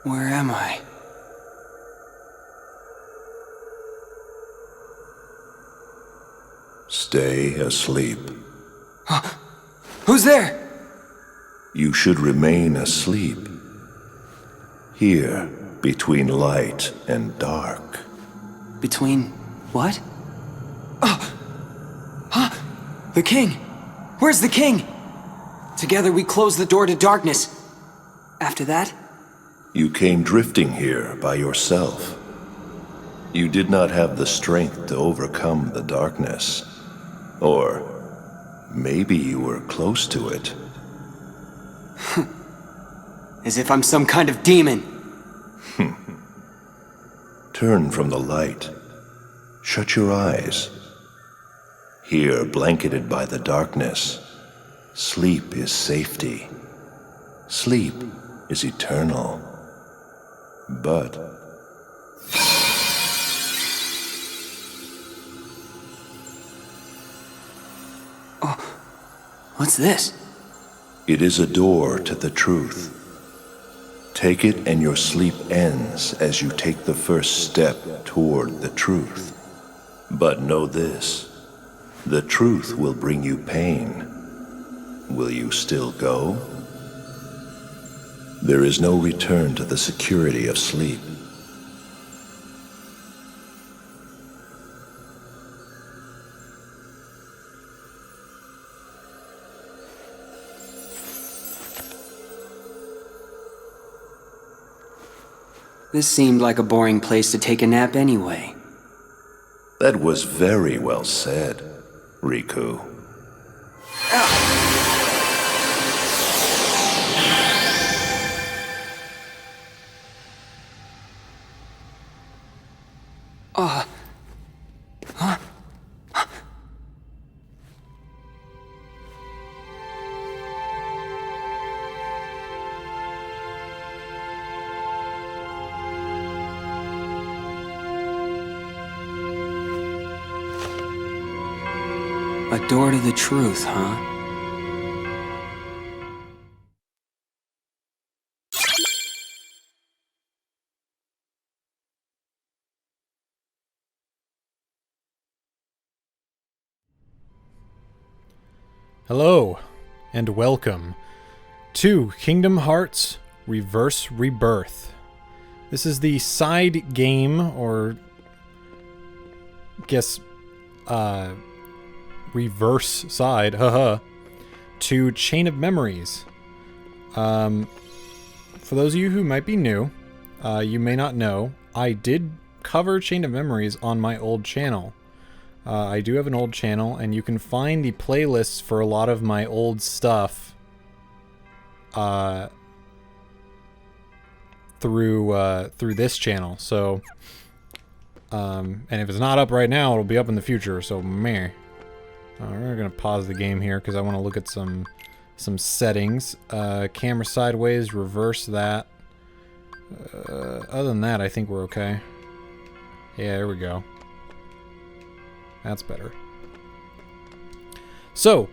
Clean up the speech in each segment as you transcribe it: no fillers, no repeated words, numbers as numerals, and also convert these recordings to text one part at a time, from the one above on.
Where am I? Stay asleep. Who's there? You should remain asleep. Here, between light and dark. Between what? Oh! Huh? The king! Where's the king? Together we close the door to darkness. After that? You came drifting here by yourself. You did not have the strength to overcome the darkness. Or maybe you were close to it. As if I'm some kind of demon. Turn from the light. Shut your eyes. Here, blanketed by the darkness, sleep is safety. Sleep is eternal. But What's this? it is a door to the truth. Take it and your sleep ends as you take the first step toward the truth. But know this, the truth will bring you pain. Will you still go? There is no return to the security of sleep. This seemed like a boring place to take a nap anyway. That was very well said, Riku. A door to the truth, huh? Hello, and welcome to Kingdom Hearts Reverse Rebirth. This is the side game, or guess, reverse side, to Chain of Memories. For those of you who might be new, you may not know, I did cover Chain of Memories on my old channel. I do have an old channel, and you can find the playlists for a lot of my old stuff through this channel. So, and if it's not up right now, it'll be up in the future. So, meh. We're gonna pause the game here because I want to look at some settings. Camera sideways, reverse that. Other than that, I think we're okay. Yeah, there we go. That's better. So,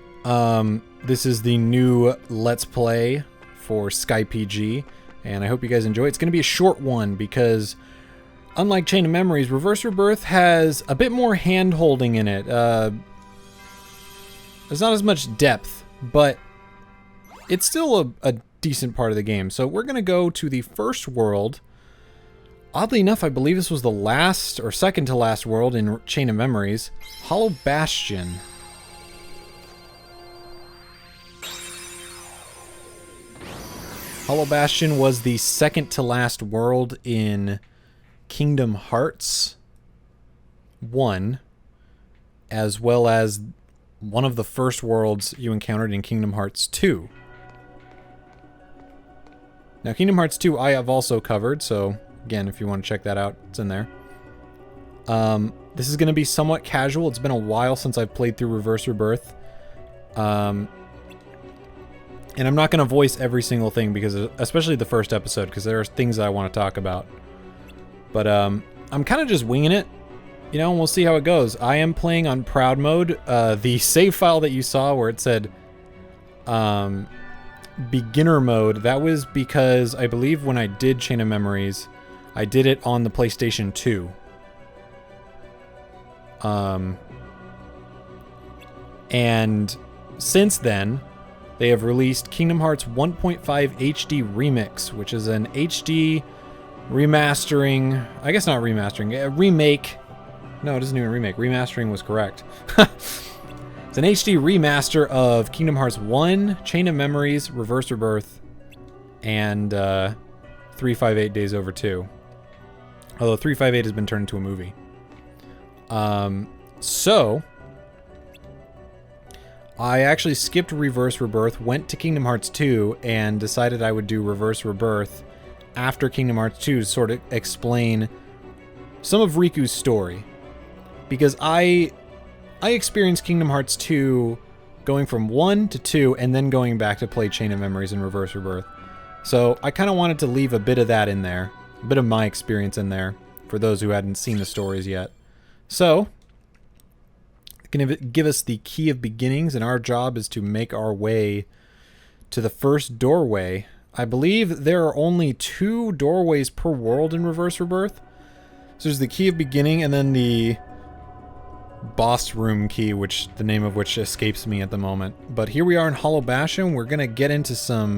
this is the new Let's Play for SkyPG, and I hope you guys enjoy it. It's going to be a short one because, unlike Chain of Memories, Reverse Rebirth has a bit more hand-holding in it. There's not as much depth, but it's still a decent part of the game. So we're going to go to the first world. Oddly enough, I believe this was the last or second to last world in Chain of Memories. Hollow Bastion. Hollow Bastion was the second to last world in Kingdom Hearts 1, as well as one of the first worlds you encountered in Kingdom Hearts 2. Now, Kingdom Hearts 2 I have also covered, so again, if you want to check that out, it's in there. This is going to be somewhat casual. It's been a while since I've played through Reverse Rebirth. And I'm not going to voice every single thing, because especially the first episode, because there are things that I want to talk about. But I'm kind of just winging it. You know, and we'll see how it goes. I am playing on Proud Mode. The save file that you saw where it said beginner mode, that was because I believe when I did Chain of Memories, I did it on the PlayStation 2. And since then, they have released Kingdom Hearts 1.5 HD Remix, which is an HD remastering, I guess not remastering, a remake. No, it isn't even a remake. Remastering was correct. It's an HD remaster of Kingdom Hearts 1, Chain of Memories, Reverse Rebirth, and 358 Days Over 2. Although 358 has been turned into a movie. So, I actually skipped Reverse Rebirth, went to Kingdom Hearts 2, and decided I would do Reverse Rebirth after Kingdom Hearts 2 to sort of explain some of Riku's story. Because I experienced Kingdom Hearts 2 going from 1 to 2 and then going back to play Chain of Memories and Reverse Rebirth. So I kind of wanted to leave a bit of that in there, a bit of my experience in there, for those who hadn't seen the stories yet. So, going to give us the key of beginnings, and our job is to make our way to the first doorway. I believe there are only 2 doorways per world in Reverse Rebirth. So there's the key of beginning, and then the boss room key, which the name of which escapes me at the moment. But here we are in Hollow Bastion. We're gonna get into some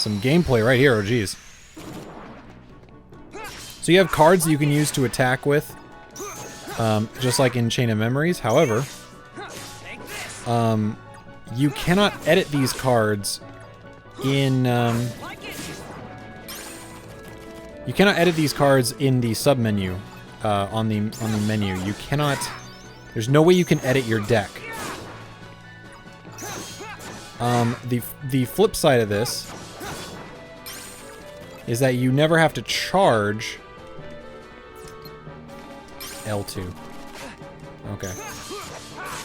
gameplay right here. Oh geez. So you have cards that you can use to attack with, just like in Chain of Memories. However, you cannot edit these cards in you cannot edit these cards in the submenu. On the menu, you cannot. There's no way you can edit your deck. The flip side of this is that you never have to charge L2. Okay.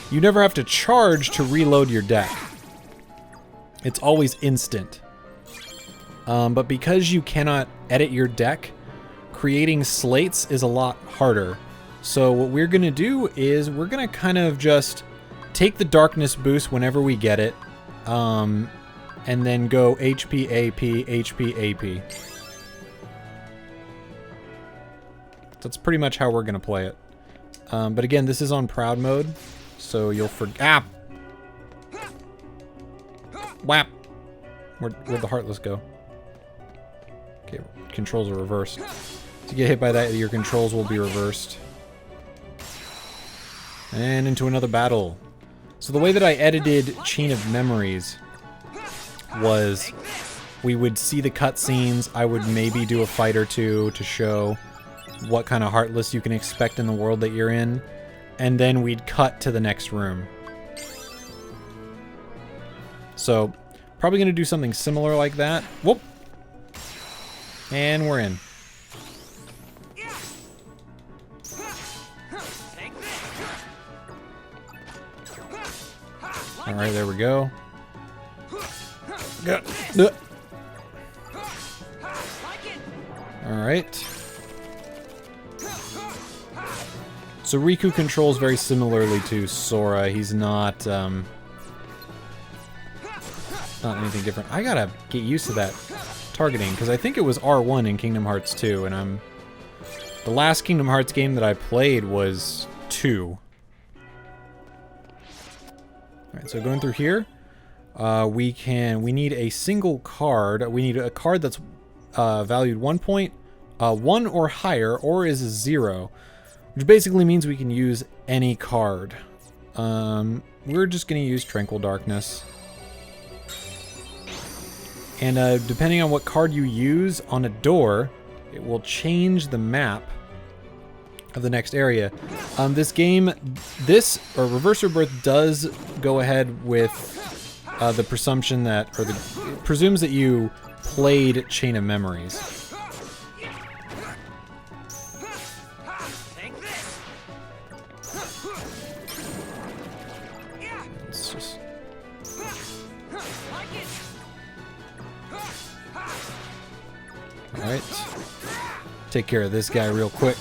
You never have to charge to reload your deck. It's always instant. But because you cannot edit your deck, creating slates is a lot harder. So what we're going to do is we're going to kind of just take the darkness boost whenever we get it, and then go HP, AP, HP, AP. That's pretty much how we're going to play it. But again, this is on proud mode, so you'll forget. Whap! Where'd the Heartless go? Okay, controls are reversed. To get hit by that, your controls will be reversed. And into another battle. So the way that I edited Chain of Memories was we would see the cutscenes, I would maybe do a fight or two to show what kind of Heartless you can expect in the world that you're in, and then we'd cut to the next room. So, probably going to do something similar like that. Whoop! And we're in. Alright, there we go. Alright. So Riku controls very similarly to Sora. He's not anything different. I gotta get used to that targeting, because I think it was R1 in Kingdom Hearts 2, and the last Kingdom Hearts game that I played was 2. Alright, so going through here, we need a single card. We need a card that's valued 1 point, 1 or higher, or is 0, which basically means we can use any card. We're just going to use Tranquil Darkness. And depending on what card you use on a door, it will change the map of the next area. This game, Reverse Rebirth does go ahead with the presumption that, or it presumes that you played Chain of Memories. Let's just... Alright. Take care of this guy real quick.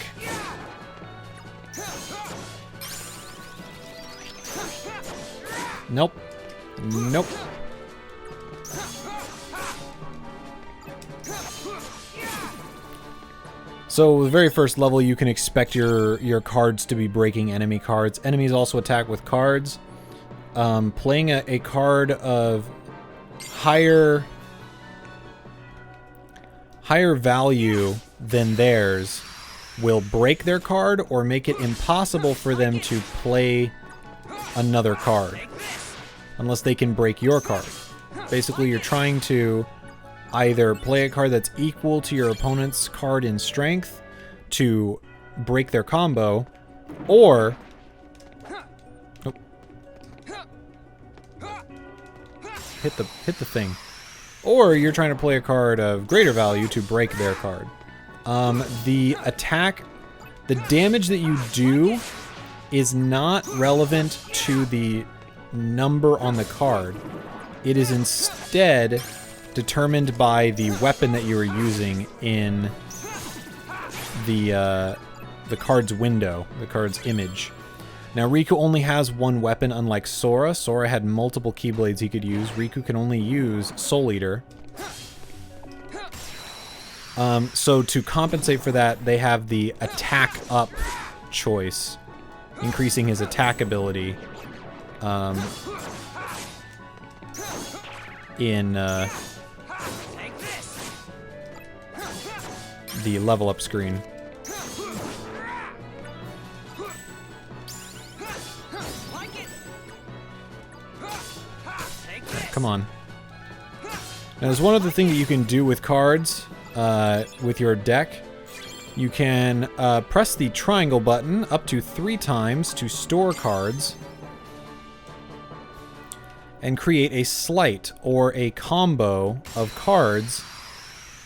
Nope. Nope. So the very first level, you can expect your cards to be breaking enemy cards. Enemies also attack with cards. Playing a card of higher value than theirs will break their card or make it impossible for them to play another card unless they can break your card. Basically, you're trying to either play a card that's equal to your opponent's card in strength to break their combo, or hit the thing. Or you're trying to play a card of greater value to break their card. The damage that you do is not relevant to the number on the card. It is instead determined by the weapon that you are using in the card's window, the card's image. Now, Riku only has one weapon, unlike Sora. Sora had multiple Keyblades he could use. Riku can only use Soul Eater. So to compensate for that, they have the attack up choice, increasing his attack ability in the level up screen. Come on. Now, there's one other thing that you can do with cards, with your deck. You can press the triangle button up to 3 times to store cards and create a sleight or a combo of cards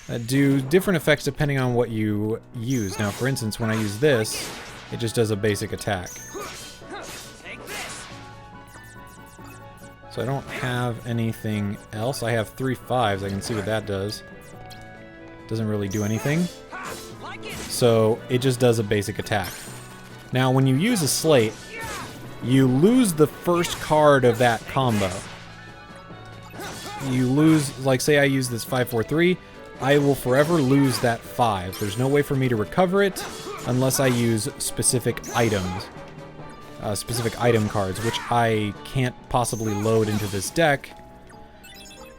that do different effects depending on what you use. Now, for instance, when I use this, it just does a basic attack. So I don't have anything else. I have 3 5s. I can see what that does. Doesn't really do anything. So it just does a basic attack. Now, when you use a slate, you lose the first card of that combo. You lose, like say I use this 5-4-3, I will forever lose that 5. There's no way for me to recover it unless I use specific items. Specific item cards, which I can't possibly load into this deck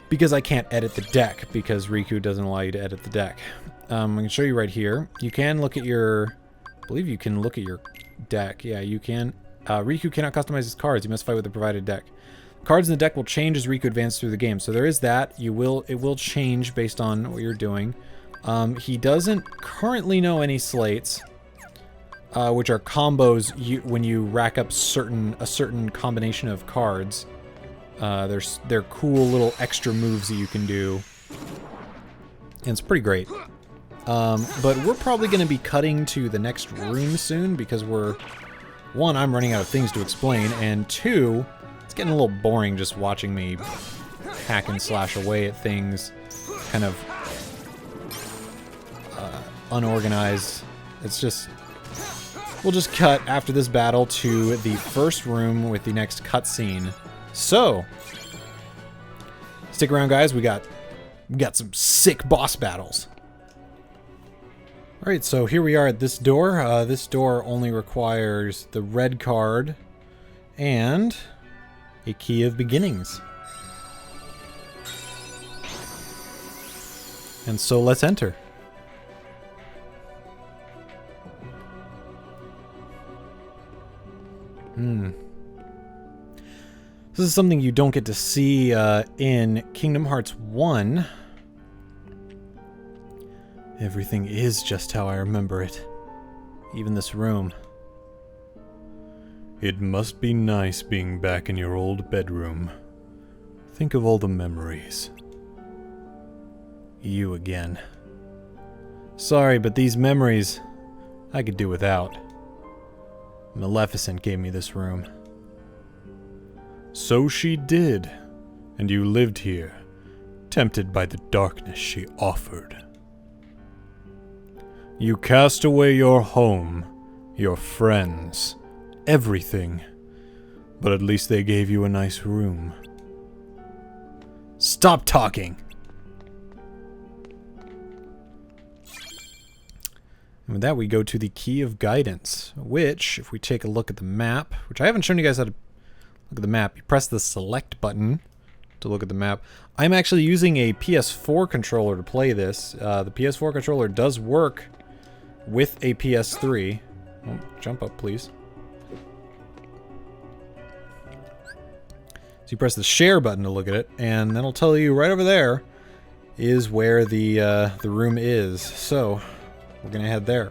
because I can't edit the deck, because Riku doesn't allow you to edit the deck. I can show you right here. You can look at your... I believe you can look at your deck. Yeah, you can. Riku cannot customize his cards. You must fight with the provided deck. Cards in the deck will change as Riku advances through the game. So there is that. It will change based on what you're doing. He doesn't currently know any slates. Which are combos when you rack up a certain combination of cards. They're cool little extra moves that you can do. And it's pretty great. But we're probably going to be cutting to the next room soon because one, I'm running out of things to explain, and 2, it's getting a little boring just watching me hack and slash away at things, kind of unorganized. It's just... We'll just cut after this battle to the first room with the next cutscene. So, stick around, guys. We got some sick boss battles. All right, so here we are at this door. This door only requires the red card and a key of beginnings. And so let's enter. This is something you don't get to see in Kingdom Hearts 1. Everything is just how I remember it. Even this room. It must be nice being back in your old bedroom. Think of all the memories. You again. Sorry, but these memories I could do without. Maleficent gave me this room. So she did, and you lived here, tempted by the darkness she offered. You cast away your home, your friends, everything, but at least they gave you a nice room. Stop talking! And with that, we go to the Key of Guidance, which, if we take a look at the map, which I haven't shown you guys how to look at the map, you press the select button to look at the map. I'm actually using a PS4 controller to play this. The PS4 controller does work with a PS3. Oh, jump up, please. So you press the share button to look at it, and that'll tell you right over there is where the room is. So we're gonna head there.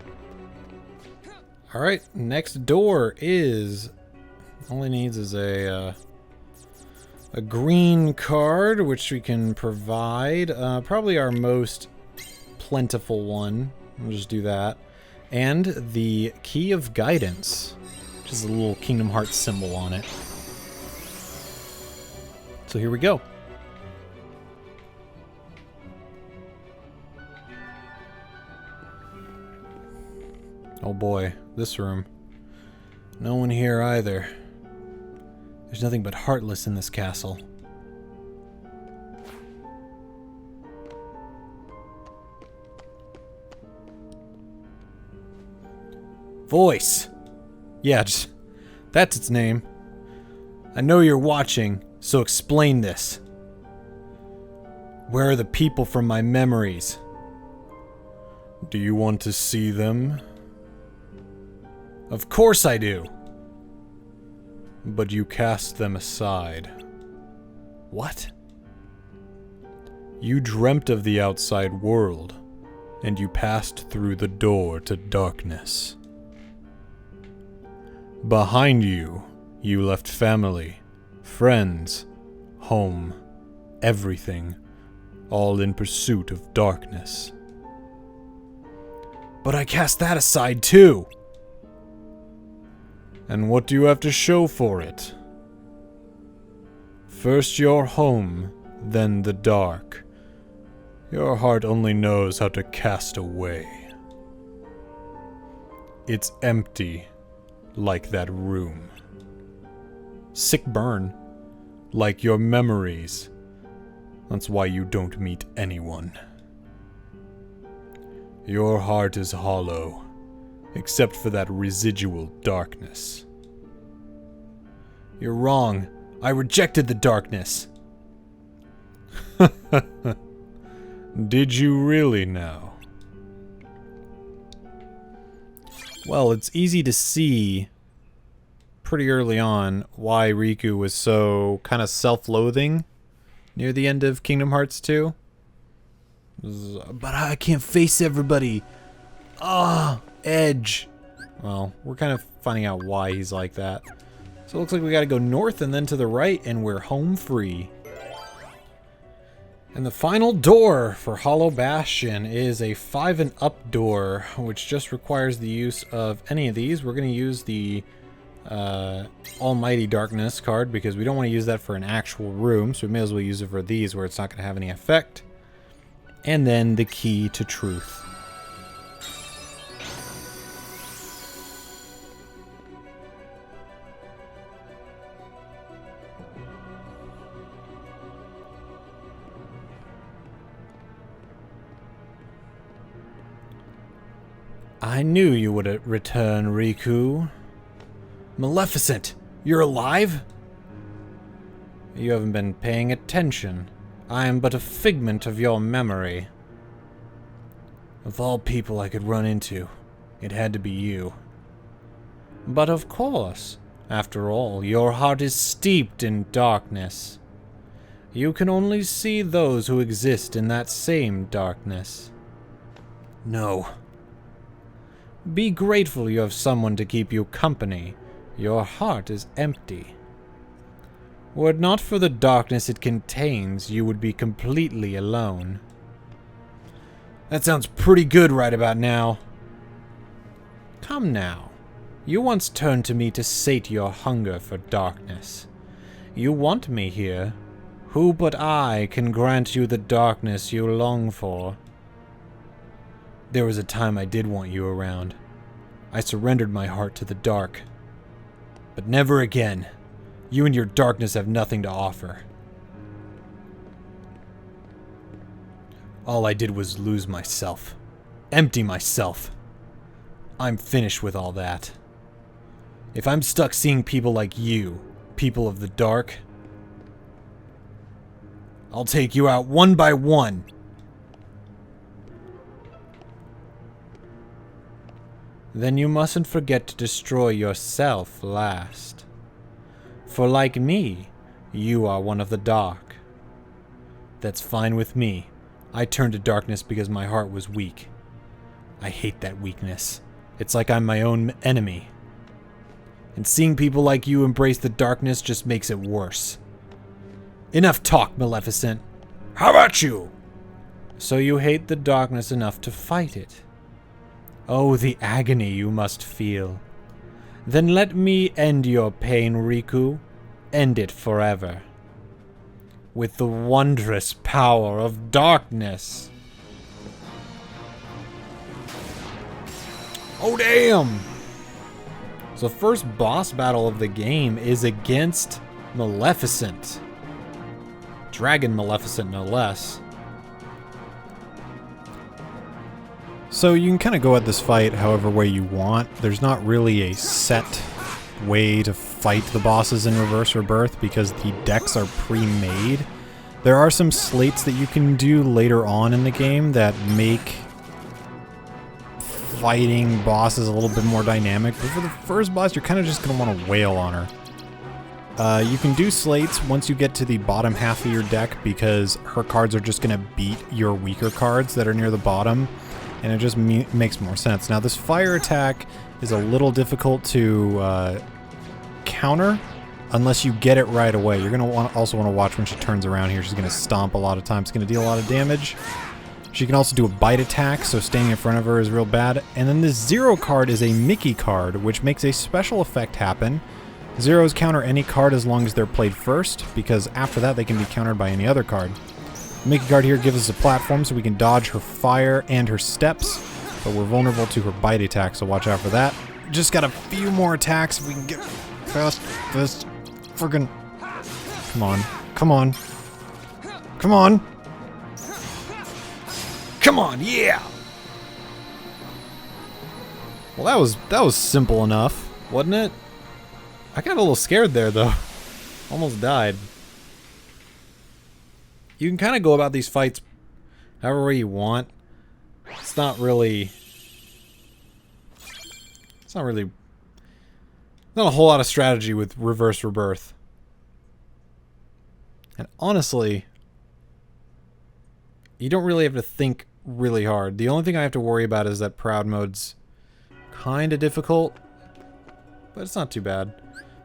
All right, next door is all it needs is a green card, which we can provide. Probably our most plentiful one. We'll just do that. And the Key of Guidance, which is a little Kingdom Hearts symbol on it. So here we go. Oh boy, this room. No one here either. There's nothing but Heartless in this castle. Voice! Yeah, that's its name. I know you're watching, so explain this. Where are the people from my memories? Do you want to see them? Of course I do. But you cast them aside. What? You dreamt of the outside world, and you passed through the door to darkness. Behind you, you left family, friends, home, everything, all in pursuit of darkness. But I cast that aside too! And what do you have to show for it? First your home, then the dark. Your heart only knows how to cast away. It's empty, like that room. Sick burn, like your memories. That's why you don't meet anyone. Your heart is hollow, except for that residual darkness. You're wrong. I rejected the darkness. Did you really now? Well, it's easy to see pretty early on why Riku was so kind of self-loathing near the end of Kingdom Hearts 2. But I can't face everybody. Edge. Well, we're kind of finding out why he's like that. So it looks like we gotta go north and then to the right, and we're home free. And the final door for Hollow Bastion is a 5 and up door, which just requires the use of any of these. We're gonna use the Almighty Darkness card because we don't want to use that for an actual room, so we may as well use it for these where it's not gonna have any effect. And then the Key to Truth. I knew you would return, Riku. Maleficent, you're alive? You haven't been paying attention. I am but a figment of your memory. Of all people I could run into, it had to be you. But of course, after all, your heart is steeped in darkness. You can only see those who exist in that same darkness. No. Be grateful you have someone to keep you company. Your heart is empty. Were it not for the darkness it contains, you would be completely alone. That sounds pretty good right about now. Come now. You once turned to me to sate your hunger for darkness. You want me here. Who but I can grant you the darkness you long for? There was a time I did want you around. I surrendered my heart to the dark. But never again. You and your darkness have nothing to offer. All I did was lose myself. Empty myself. I'm finished with all that. If I'm stuck seeing people like you, people of the dark, I'll take you out one by one. Then you mustn't forget to destroy yourself last. For like me, you are one of the dark. That's fine with me. I turned to darkness because my heart was weak. I hate that weakness. It's like I'm my own enemy. And seeing people like you embrace the darkness just makes it worse. Enough talk, Maleficent. How about you? So you hate the darkness enough to fight it? Oh, the agony you must feel. Then let me end your pain, Riku. End it forever. With the wondrous power of darkness. Oh, damn! So the first boss battle of the game is against Maleficent. Dragon Maleficent, no less. So you can kind of go at this fight however way you want. There's not really a set way to fight the bosses in Reverse Rebirth because the decks are pre-made. There are some slates that you can do later on in the game that make fighting bosses a little bit more dynamic, but for the first boss you're kind of just going to want to wail on her. You can do slates once you get to the bottom half of your deck because her cards are just going to beat your weaker cards that are near the bottom, and it just makes more sense. Now this fire attack is a little difficult to counter unless you get it right away. You're going to also want to watch when she turns around here. She's going to stomp a lot of times. It's going to deal a lot of damage. She can also do a bite attack, so staying in front of her is real bad. And then this Zero card is a Mickey card, which makes a special effect happen. Zeros counter any card as long as they're played first, because after that they can be countered by any other card. The Mickey card here gives us a platform so we can dodge her fire and her steps, but we're vulnerable to her bite attack, so watch out for that. Just got a few more attacks if we can get past this friggin'... Come on. Come on. Come on! Come on, yeah! Well, that was simple enough, wasn't it? I got a little scared there, though. Almost died. You can kind of go about these fights however way you want. It's not really... Not a whole lot of strategy with Reverse Rebirth. And honestly, you don't really have to think really hard. The only thing I have to worry about is that Proud Mode's kind of difficult, but it's not too bad.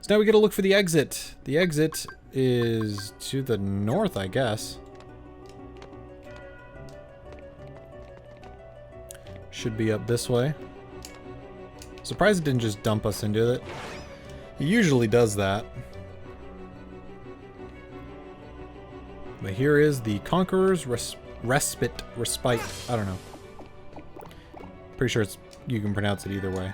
So now we gotta look for the exit. The exit is to the north, I guess. Should be up this way. Surprised it didn't just dump us into it. It usually does that. But here is the Conqueror's Respite. I don't know. Pretty sure you can pronounce it either way.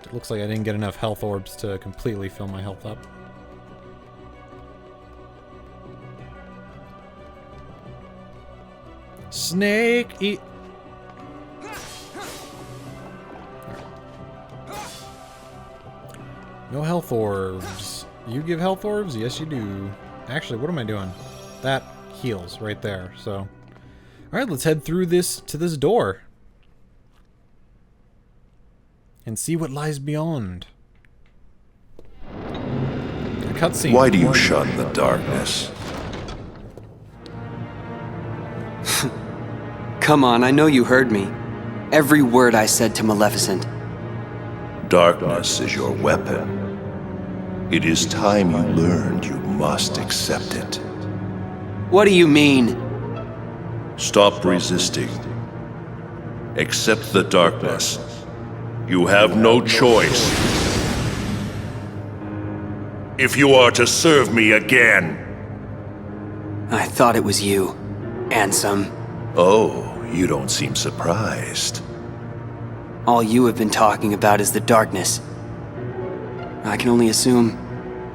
It looks like I didn't get enough health orbs to completely fill my health up. Snake eat. No health orbs. You give health orbs? Yes, you do. Actually, what am I doing? That heals right there, so. Alright, let's head through to this door. And see what lies beyond. A cutscene. Why do you shun the darkness? Come on, I know you heard me. Every word I said to Maleficent. Darkness is your weapon. It is time you learned you must accept it. What do you mean? Stop resisting. Accept the darkness. You have no choice. If you are to serve me again. I thought it was you, Ansem. Oh, you don't seem surprised. All you have been talking about is the darkness. I can only assume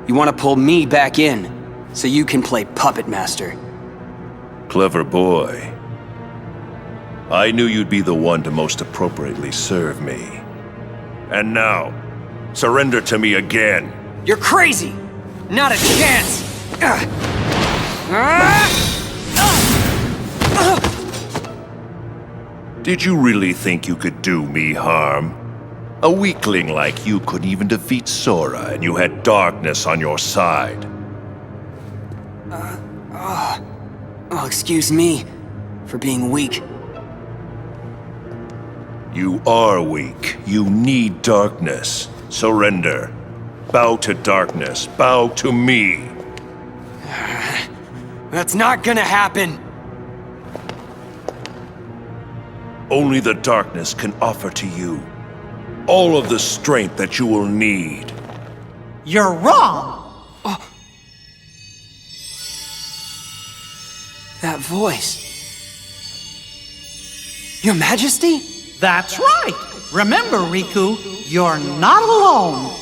you want to pull me back in, so you can play Puppet Master. Clever boy. I knew you'd be the one to most appropriately serve me. And now, surrender to me again. You're crazy! Not a chance! Did you really think you could do me harm? A weakling like you couldn't even defeat Sora, and you had darkness on your side. Oh, excuse me for being weak. You are weak. You need darkness. Surrender. Bow to darkness. Bow to me. That's not gonna happen! Only the darkness can offer to you all of the strength that you will need. You're wrong! That voice. Your Majesty? That's right! Remember, Riku, you're not alone!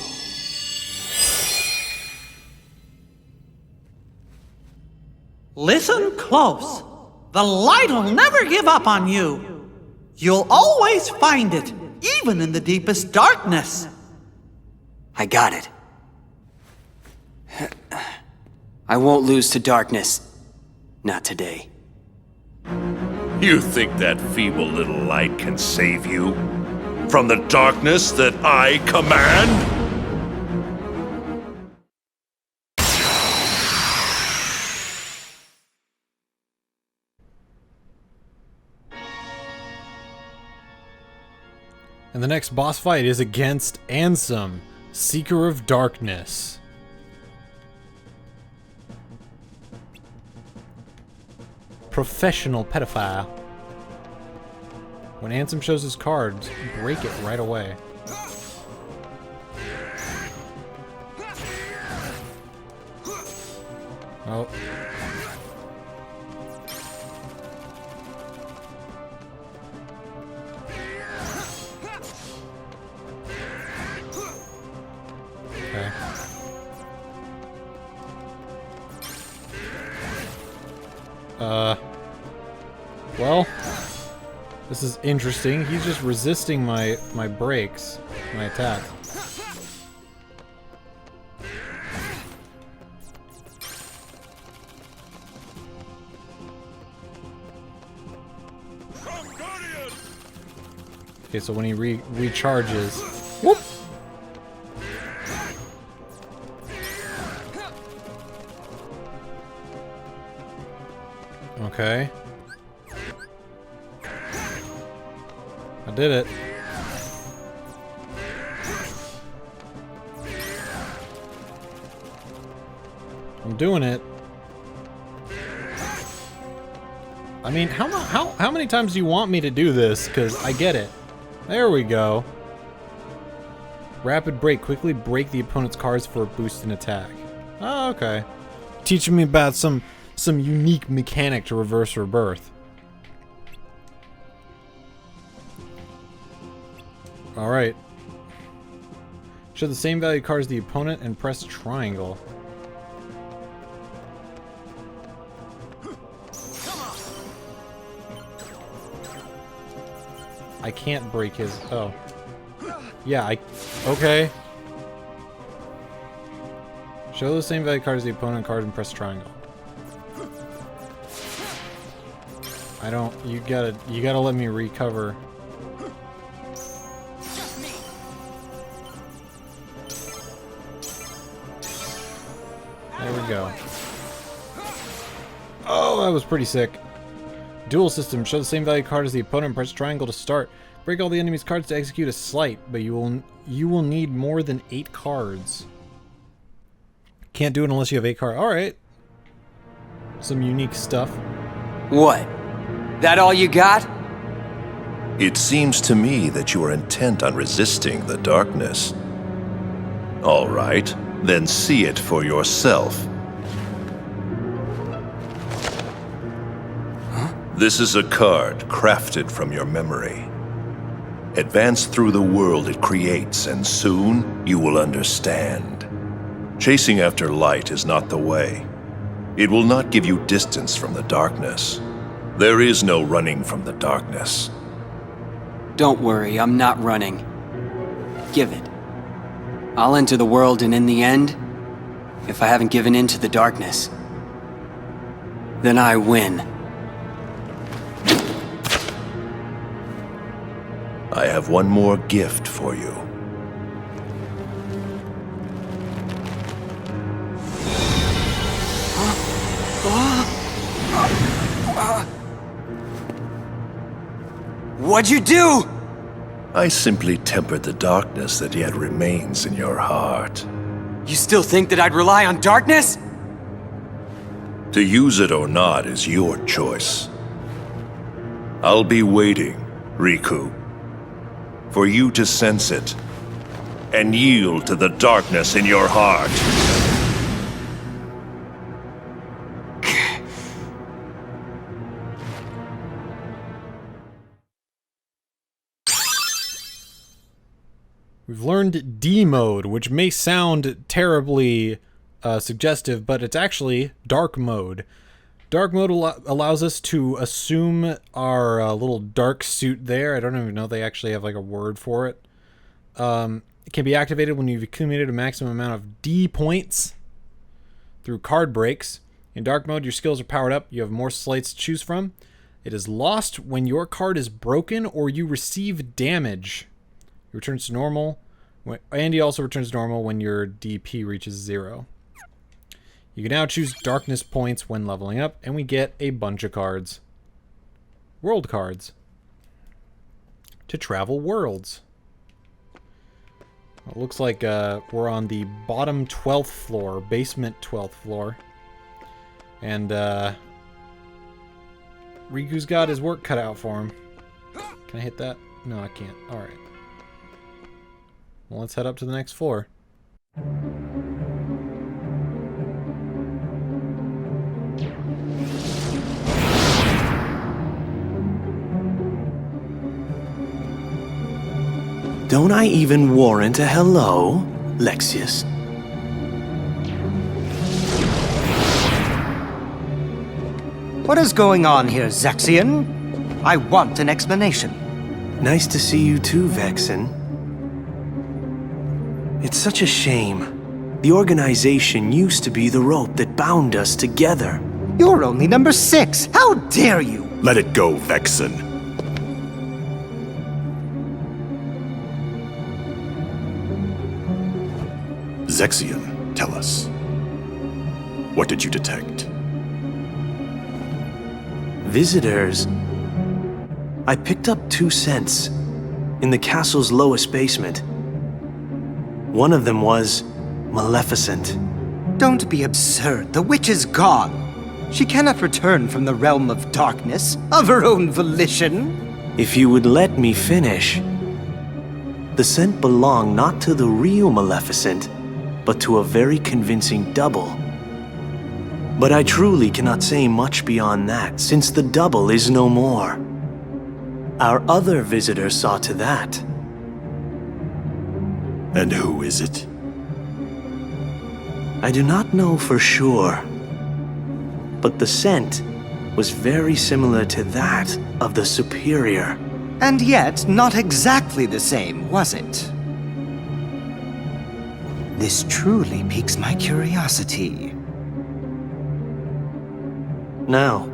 Listen close. The light'll never give up on you. You'll always find it, even in the deepest darkness. I got it. I won't lose to darkness. Not today. You think that feeble little light can save you from the darkness that I command? And the next boss fight is against Ansem, Seeker of Darkness. Professional pedophile. When Ansem shows his cards, break it right away. Oh. Okay. Well, this is interesting. He's just resisting my breaks, my attack. Okay, so when he recharges, whoop. Okay. I did it. I'm doing it. I mean, how many times do you want me to do this? Because I get it. There we go. Rapid break. Quickly break the opponent's cards for a boost in attack. Oh, okay. Teaching me about some unique mechanic to reverse Rebirth. Alright. Show the same value card as the opponent and press triangle. I can't break his... Oh. Yeah, okay. Show the same value card as the opponent card and press triangle. I don't... You gotta let me recover. There we go. Oh, that was pretty sick. Duel system. Show the same value card as the opponent. Press triangle to start. Break all the enemy's cards to execute a slight, but you will need more than 8 cards. Can't do it unless you have 8 cards. Alright. Some unique stuff. What? That all you got? It seems to me that you are intent on resisting the darkness. All right, then see it for yourself. Huh? This is a card crafted from your memory. Advance through the world it creates, and soon you will understand. Chasing after light is not the way. It will not give you distance from the darkness. There is no running from the darkness. Don't worry, I'm not running. Give it. I'll enter the world, and in the end, if I haven't given in to the darkness, then I win. I have one more gift for you. What'd you do? I simply tempered the darkness that yet remains in your heart. You still think that I'd rely on darkness? To use it or not is your choice. I'll be waiting, Riku, for you to sense it and yield to the darkness in your heart. We've learned D mode, which may sound terribly suggestive, but it's actually dark mode. Dark mode allows us to assume our little dark suit there. I don't even know if they actually have like a word for it. It can be activated when you've accumulated a maximum amount of D points through card breaks. In dark mode, your skills are powered up. You have more slates to choose from. It is lost when your card is broken or you receive damage. It returns to normal, and he also returns to normal when your DP reaches 0. You can now choose darkness points when leveling up, and we get a bunch of cards. World cards. To travel worlds. It looks like we're on the bottom 12th floor, basement 12th floor. And Riku's got his work cut out for him. Can I hit that? No, I can't. Alright. Well, let's head up to the next floor. Don't I even warrant a hello, Lexius? What is going on here, Zexion? I want an explanation. Nice to see you too, Vexen. It's such a shame. The organization used to be the rope that bound us together. You're only number 6. How dare you? Let it go, Vexen. Zexion, tell us. What did you detect? Visitors. I picked up 2 scents in the castle's lowest basement. One of them was Maleficent. Don't be absurd. The witch is gone. She cannot return from the realm of darkness of her own volition. If you would let me finish. The scent belonged not to the real Maleficent, but to a very convincing double. But I truly cannot say much beyond that, since the double is no more. Our other visitor saw to that. And who is it? I do not know for sure, but the scent was very similar to that of the superior. And yet, not exactly the same, was it? This truly piques my curiosity. Now,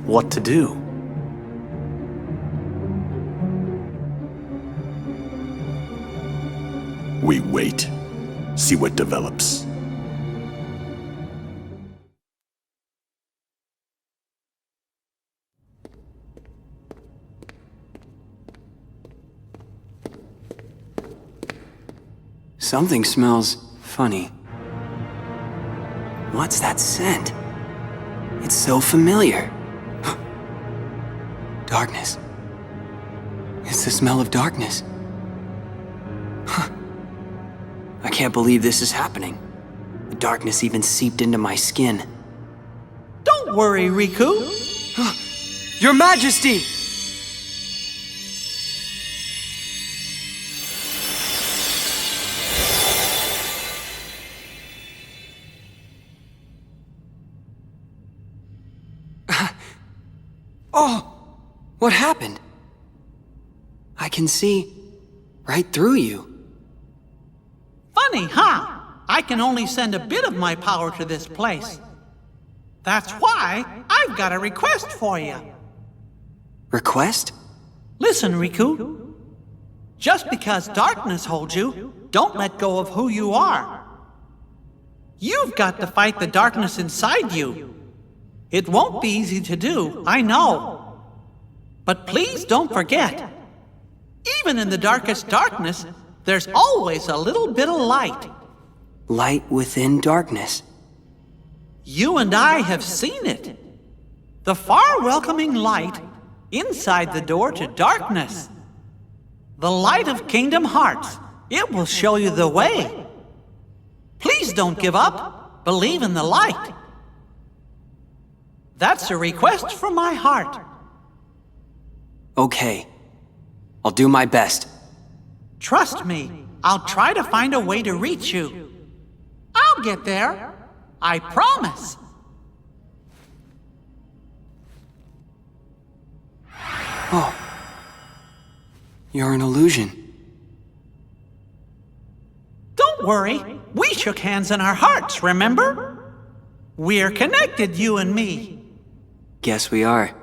what to do? We wait. See what develops. Something smells funny. What's that scent? It's so familiar. Darkness. It's the smell of darkness. I can't believe this is happening. The darkness even seeped into my skin. Don't worry, Riku. Your Majesty! Oh! What happened? I can see right through you. Funny, huh? I can only send a bit of my power to this place. That's why I've got a request for you. Request? Listen, Riku. Just because darkness holds you, don't let go of who you are. You've got to fight the darkness inside you. It won't be easy to do, I know. But please don't forget, even in the darkest darkness, there's always a little bit of light. Light within darkness. You and I have seen it. The far welcoming light inside the door to darkness. The light of Kingdom Hearts. It will show you the way. Please don't give up. Believe in the light. That's a request from my heart. Okay. I'll do my best. Trust me, I'll try to find a way to reach you. I'll get there. I promise. Oh. You're an illusion. Don't worry. We shook hands in our hearts, remember? We're connected, you and me. Guess we are.